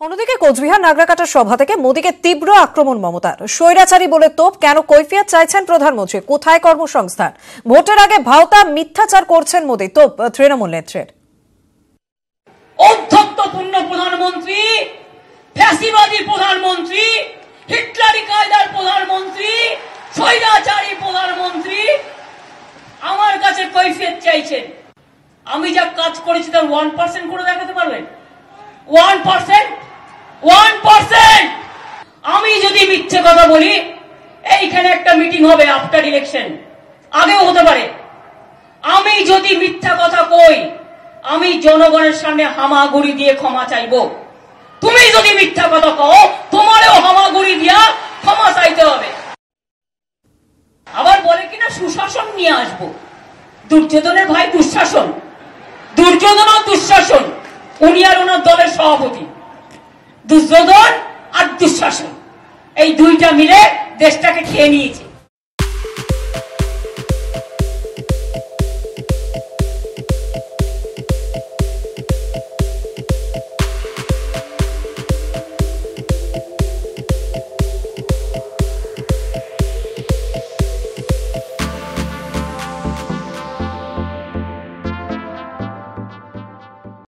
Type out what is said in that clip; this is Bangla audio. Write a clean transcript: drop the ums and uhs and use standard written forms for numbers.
অন্যদিকে কোচবিহার নাগরাকাটার সভা থেকে মোদীকে তীব্র আক্রমণ মমতার। স্বৈরাচারী বলে তোপ, কেন কৈফিয়ত চাইছেন প্রধানমন্ত্রী, কোথায় কর্মসংস্থান? ভোটের আগে ভাওতা মিথ্যাচার করছেন মোদী, তোপ তৃণমূল নেত্রীর। অধ্যত্বপূর্ণ প্রধানমন্ত্রী, ফ্যাসিবাদী প্রধানমন্ত্রী, হিটলারি কায়দার প্রধানমন্ত্রী, স্বৈরাচারী প্রধানমন্ত্রী আমার কাছে কৈফিয়ত চাইছেন। আমি যা কাজ করেছি তার 1% করে দেখাতে পারবেন? 1%? আমি যদি মিথ্যে কথা বলি, এইখানে একটা মিটিং হবে আফটার ইলেকশন, আগেও হতে পারে। আমি যদি মিথ্যা কথা কই, আমি জনগণের সামনে হামাগুড়ি দিয়ে ক্ষমা চাইবো। তুমি যদি মিথ্যা কথা কও, তোমারও হামাগুড়ি দিয়া ক্ষমা চাইতে হবে। আবার বলে কিনা সুশাসন নিয়ে আসবো। দুর্যোধনের ভাই দুঃশাসন, দুর্যোধন ও দুঃশাসন, উনি আর ওনার দলের সভাপতি। দুর্যোধন আর দুঃশাসন, এই দুইটা মিলে দেশটাকে খেয়ে নিয়েছে।